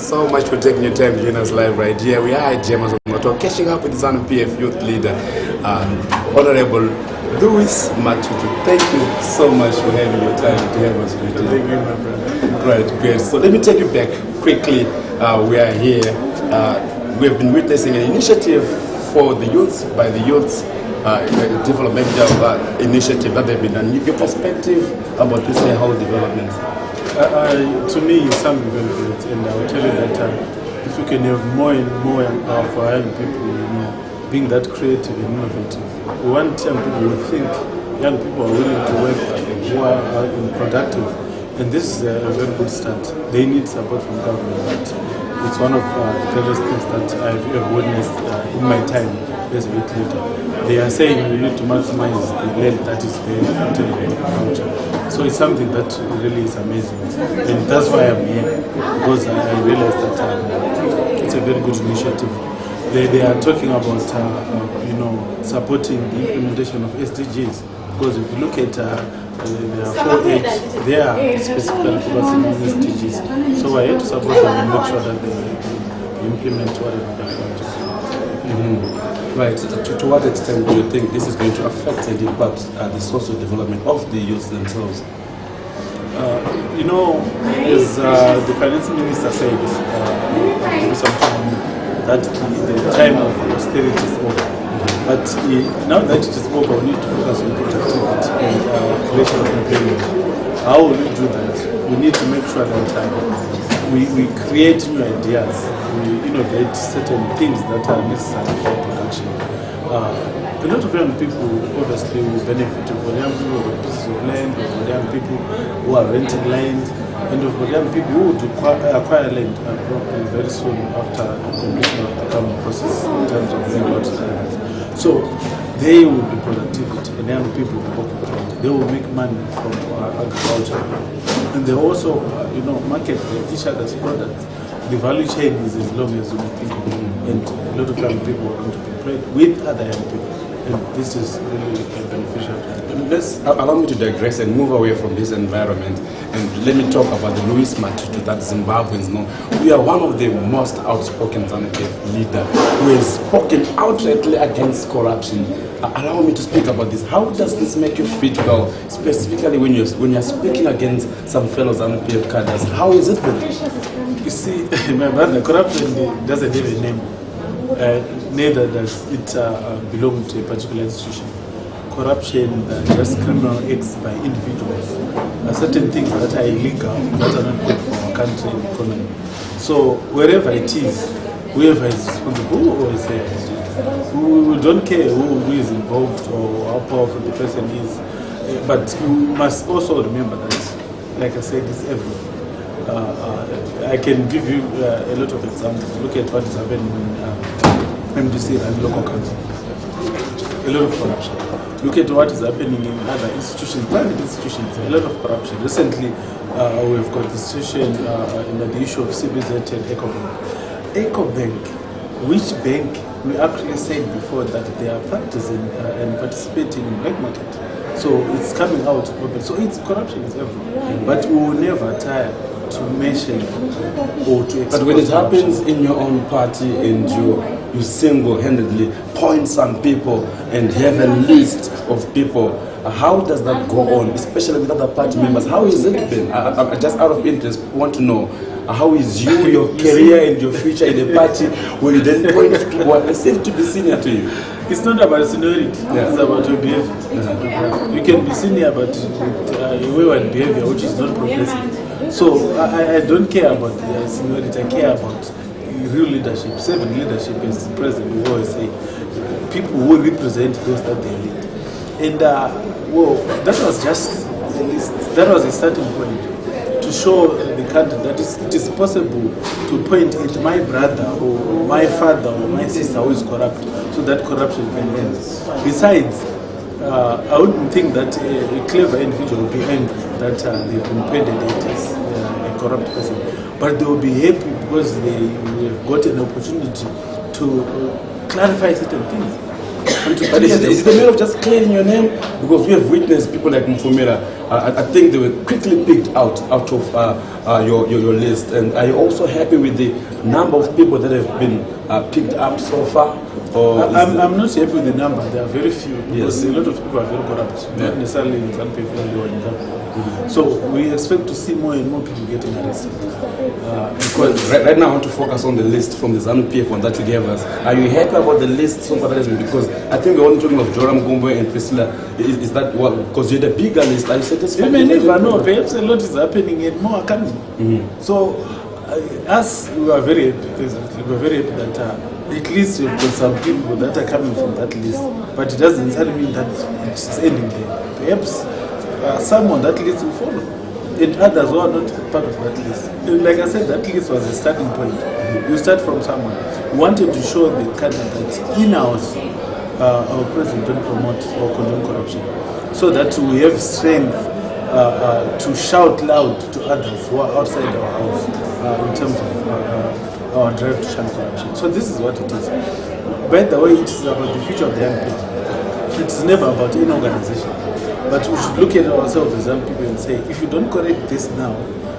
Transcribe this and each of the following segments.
so much for taking your time to join us live right here. We are at Gemma's Motor, catching up with ZanuPf youth leader, Honorable Matutu. Thank you so much for having your time to have us with you. Thank you, my brother. Right, great. So let me take you back quickly. We are here. We have been witnessing an initiative for the youths, by the youths, developmental initiative that they've been done. Your perspective about this whole development? To me, it's something very great, and I will tell you that if we can have more and more of our young people, being that creative and innovative, we want young people who think, young people are willing to work, who are productive, and this is a very good start. They need support from government, but it's one of the greatest things that I've ever witnessed in my time as a youth leader. They are saying we need to maximize the land that is there for agriculture. So it's something that really is amazing, and that's why I'm here, because I realized that it's a very good initiative. They are talking about supporting the implementation of SDGs, because if you look at there are 4 H's, they are specifically focusing on SDGs. So I have to support them and make sure that they implement whatever they want to do. Right. To what extent do you think this is going to affect and impact the social development of the youth themselves? As the finance minister said some time, that the time of austerity is over. But now that it is over, we need to focus on productivity and creation of employment. How will we do that? We need to make sure that we create new ideas, we innovate certain things that are necessary for production. A lot of young people obviously will benefit from young people with pieces of land, for young people who are renting land, and for young people who would acquire land probably very soon after the completion of the common process in terms of land out. So they will be productivity, and young people will be occupied. They will make money from agriculture, and they also market each other's products. The value chain is as long as you think of it, and a lot of young people are going to be played with other young people, and this is really beneficial to them. Allow me to digress and move away from this environment, and let me talk about the Matutu that Zimbabweans know. We are one of the most outspoken ZanuPf leader who has spoken outrightly against corruption. Allow me to speak about this. How does this make you feel, specifically when you're speaking against some fellow ZanuPf cadres? How is it with you? You see, my brother, corruption doesn't have a name. Neither does it belong to a particular institution. Corruption, just criminal acts by individuals, certain things that are illegal, that are not good for our country and economy. So wherever it is, whoever is responsible, who is there, we don't care who is involved or how powerful the person is, but we must also remember that, like I said, it's everywhere. I can give you a lot of examples. Look at what is happening in MDC and local council. A lot of corruption. Look at what is happening in other institutions, private institutions. A lot of corruption. Recently, we've got the situation in the issue of CBZ and EcoBank. EcoBank, which bank we actually said before that they are practicing and participating in black market. So it's coming out. So it's corruption is everywhere. But we will never tire to mention or to expose. But when it happens in your own party and you single-handedly point some people and have a list of people, how does that go on, especially with other party members? How has it been? I just out of interest want to know, how is your career and your future in the party when you then point people who seem to be senior to you? It's not about seniority, it's about your behavior. You can be senior but with wayward behavior which is not progressive. So I don't care about the seniority, I care about real leadership, servant leadership, as the president will always say. People who represent those that they lead. And that was just that was a starting point to show the country that it is possible to point at my brother or my father or my sister who is corrupt, so that corruption can end. Besides, I wouldn't think that a clever individual would be angry that they've been painted as a corrupt person, but they will be happy because they have got an opportunity to clarify certain things. But is it a matter of just clearing your name? Because we have witnessed people like Mfumera. I think they were quickly picked out of your list. And are you also happy with the number of people that have been picked up so far? I'm not happy with the number. There are very few because Yes. a lot of people are very corrupt, not necessarily in ZanuPf or in government. So we expect to see more and more people getting arrested. Because right now I want to focus on the list from the ZanuPf one that you gave us. Are you happy about the list so far that has been? Because I think we're only talking of Joram Gombe and Priscilla. Is that what? Because you're the bigger list. Are you satisfied? You may never know. Perhaps a lot is happening and more are coming. So us, we are very happy. We are very happy that at least we've got some people that are coming from that list. But it doesn't necessarily mean that it's ending there. Perhaps some on that list will follow. And others who are not part of that list. And like I said, that list was a starting point. You start from someone. We wanted to show the country that in-house our president don't promote or condone corruption. So that we have strength to shout loud to others who are outside our house in terms of our drive to shun corruption. So this is what it is. By the way, it is about the future of the young people. It's never about any organization. But we should look at ourselves as young people and say, if you don't correct this now,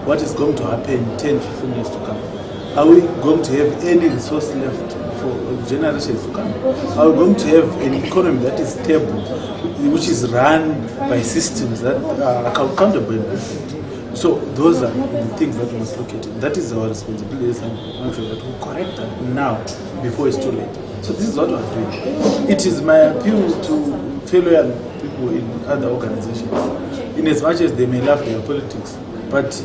what is going to happen 10, 15 years to come? Are we going to have any resource left for generations to come? Are we going to have an economy that is stable, which is run by systems that are accountable? So those are the things that we must look at. That is our responsibility as young people, that we correct that now before it's too late. So this is what we're doing. It is my appeal to fellow young people in other organizations, in as much as they may love their politics, but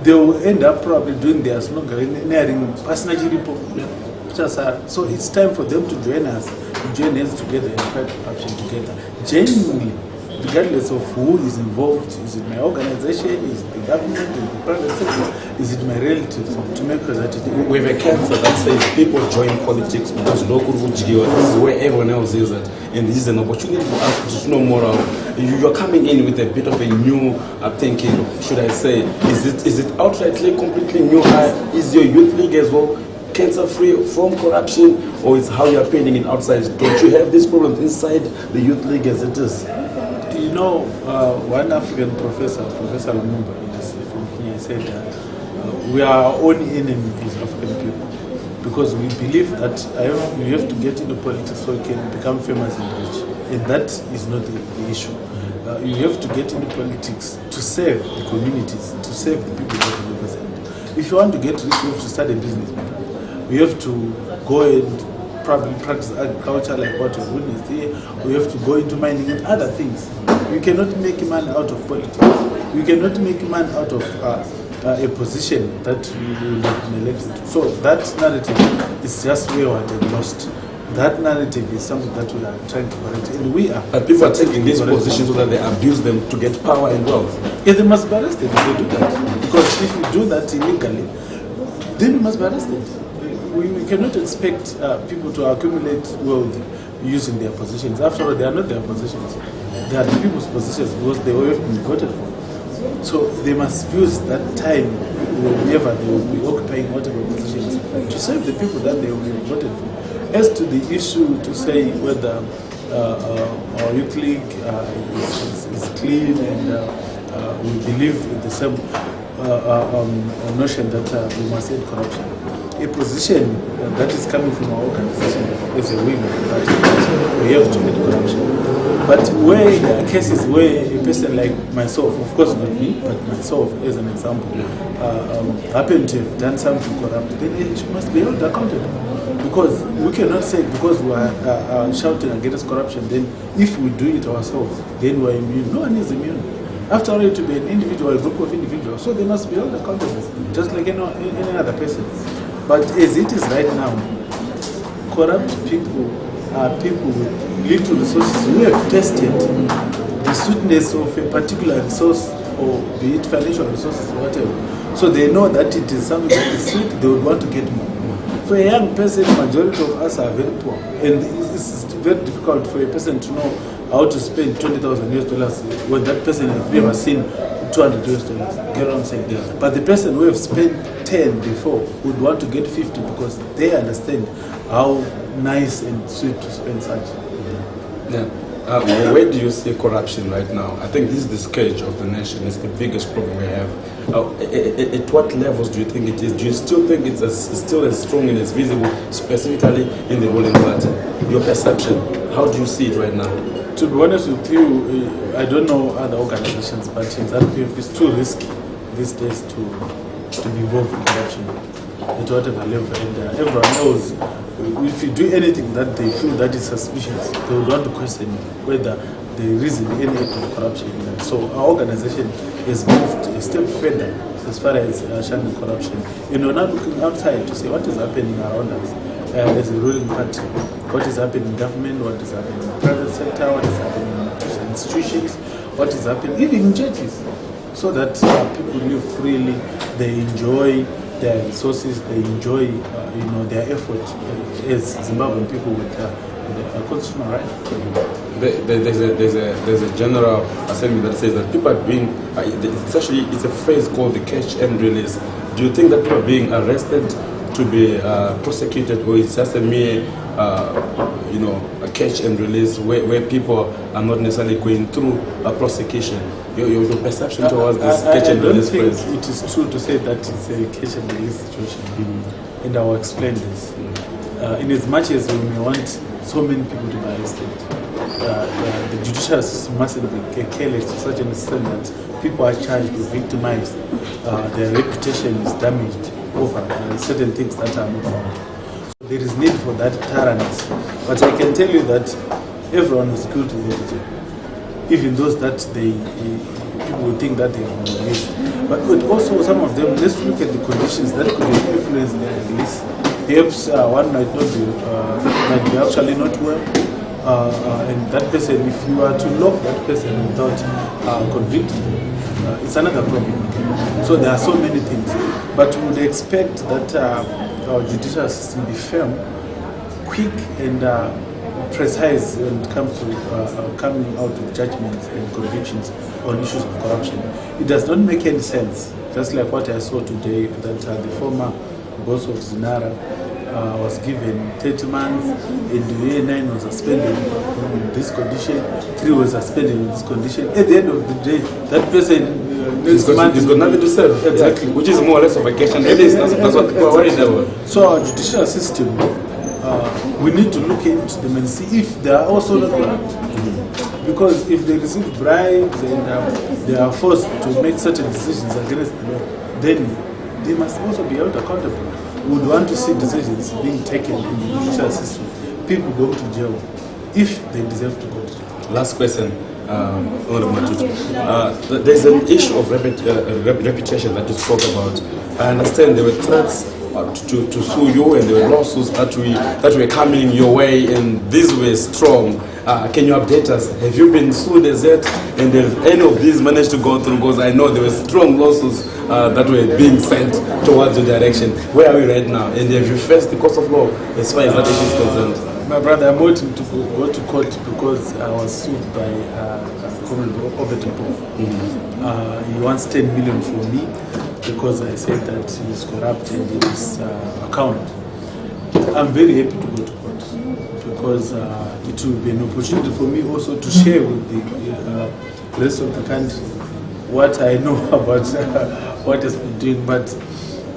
they will end up probably doing their slogan, so it's time for them to join us, join hands together and fight corruption together. Genuinely, regardless of who is involved, is it my organization, is it the government, is it the private sector, is it my relatives, to make sure that we have a cancer that says people join politics because local this is where everyone else is at, and this is an opportunity for us to know more of. You're coming in with a bit of a new thinking, should I say. Is it outrightly completely new? Is your youth league as well cancer free from corruption, or is how you're painting it outside? Don't you have these problems inside the youth league as it is? You know, one African professor Lumumba from Kenya, said we are our own enemy as African people, because we believe that you have to get into politics so you can become famous and rich, and that is not the issue. You have to get into politics to serve the communities, to serve the people that you represent. If you want to get rich, you have to start a business. You have to go and probably practice agriculture like what we've witnessed here. We have to go into mining and other things. You cannot make money out of politics. You cannot make money out of a position that you will have been elected to. So that narrative is just where we are lost. That narrative is something that we are trying to correct, and we are. But people are taking these positions so that they abuse them to get power and wealth. Yeah, they must be arrested if they do that. Because if you do that illegally, then you must be arrested. We cannot expect people to accumulate wealth using their positions. After all, they are not their positions. They are the people's positions because they have been voted for. So they must use that time whenever they will be occupying whatever positions to serve the people that they will be voted for. As to the issue to say whether our youth league is clean and we believe in the same notion that we must end corruption. A position that is coming from our organization is a wing that we have to end corruption. But where there are cases where a person like myself, of course not me, but myself as an example, happen to have done something corrupt, then it must be held accountable. Because we cannot say because we are shouting against corruption, then if we do it ourselves, then we are immune. No one is immune. After all, to be an individual, a group of individuals, so they must be held accountable, just like any other person. But as it is right now, corrupt people are people with little resources who have tested the sweetness of a particular resource, or be it financial resources or whatever. So they know that it is something that is sweet, they would want to get more. For a young person, majority of us are very poor, and it's very difficult for a person to know how to spend $20,000 when that person has never seen $200. Get what I'm saying? Yeah. But the person who have spent 10 before would want to get 50 because they understand how nice and sweet to spend such. Yeah. Where do you see corruption right now? I think this is the scourge of the nation. It's the biggest problem we have. At what levels do you think it is? Do you still think it's still as strong and as visible, specifically in the ruling party? Your perception, how do you see it right now? To be honest with you, I don't know other organizations, but in ZanuPf it's too risky these days to be involved in corruption at whatever level. And everyone knows if you do anything that they feel that is suspicious, they would want to question whether there is any act of corruption. So our organization has moved a step further as far as shunning corruption. And we're not looking outside to see what is happening around us as a ruling party. What is happening in government, what is happening in the private sector, what is happening in institutions, what is happening even in churches. So that people live freely, they enjoy their resources, they enjoy their effort as Zimbabwean people with a consumer right. There's a general assembly that says that people are being, it's a phrase called the catch and release. Do you think that people are being arrested to be prosecuted, or it's just a mere, a catch and release where people are not necessarily going through a prosecution? Your perception towards this catch and release phrase? It is true to say that it's a catch and release situation, and I will explain this. In as much as we may want so many people to be arrested, the judicial system mustn't be careless to such an extent that people are charged or victimized, their reputation is damaged over certain things that are not found. So there is need for that thoroughness. But I can tell you that everyone is guilty of it. Even those that people would think that they are released. But also some of them, let's look at the conditions that could influence their release. Perhaps one might not be actually not well, and that person, if you are to lock that person without convicting them, it's another problem. So there are so many things, but we would expect that our judicial system be firm, quick, and precise when it comes to coming out with judgments and convictions on issues of corruption. It does not make any sense, just like what I saw today, that the former boss of Zinara was given 30 months, and the year 9 was suspended on this condition, 3 was suspended on this condition. At the end of the day, that person he's got nothing to serve. Exactly. Which is more or less of a catch and release. That's what people are worried about. So our judicial system, we need to look into them and see if they are also not corrupt. Because if they receive bribes and they are forced to make certain decisions against the law, then they must also be held accountable. We would want to see decisions being taken in the judicial system, people go to jail if they deserve to go to jail. Last question, Honorable Matutu. There's an issue of reputation that you spoke about. I understand there were threats to sue you, and there were lawsuits that were coming your way, and these were strong. Can you update us? Have you been sued as yet? And have any of these managed to go through? Because I know there were strong lawsuits that were being sent towards your direction. Where are we right now? And have you faced the course of law as far as that issue is concerned? My brother, I'm waiting to go to court because I was sued by Obert Mpofu. He wants 10 million from me because I said that he's corrupt in his account. I'm very happy to go to court because it will be an opportunity for me also to share with the rest of the country what I know about what has been doing. But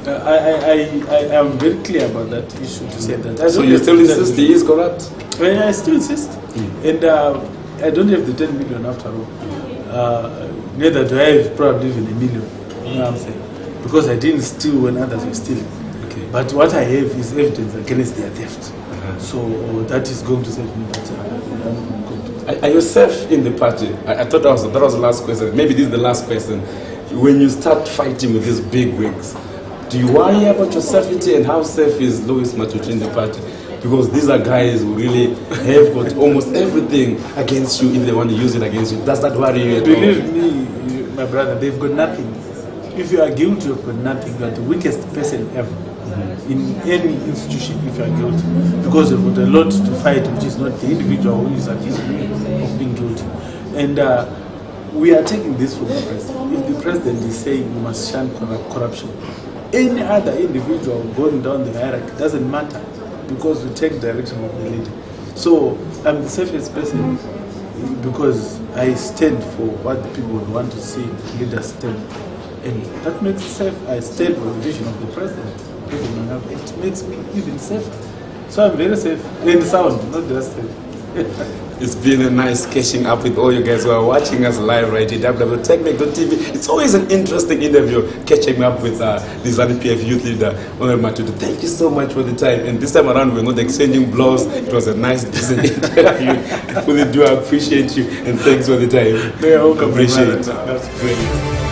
I am very clear about that issue to say that. So you still insist he is corrupt? I still insist. And I don't have the 10 million after all. Neither do I have probably even a million. You know what I'm saying? Because I didn't steal when others were stealing. Okay. But what I have is evidence against their theft. So that is going to save me. Are you safe in the party? I thought that was the last question. Maybe this is the last question. When you start fighting with these big wigs, do you worry about your safety, and how safe is Louis Matutu in the party? Because these are guys who really have got almost everything against you if they want to use it against you. Does that worry you at all? Believe me, my brother, they've got nothing. If you are guilty, you've got nothing. You are the weakest person ever in any institution if you are guilty. Because you've got a lot to fight, which is not the individual who is accused of being guilty. And we are taking this from the president. If the president is saying we must shun corruption, any other individual going down the hierarchy doesn't matter, because we take direction of the leader. So I'm the safest person because I stand for what the people would want to see leaders stand for. And that makes it safe. I stand for the vision of the president. It makes me even safer. So I'm very safe in sound, not just safe. It's been a nice catching up with all you guys who are watching us live right here, www.techmec.tv. It's always an interesting interview catching up with the ZanuPf youth leader, Obert Matutu. Thank you so much for the time. And this time around, we're not exchanging blows. It was a nice, decent interview. I fully do appreciate you, and thanks for the time. You're welcome. Appreciate it. That's great.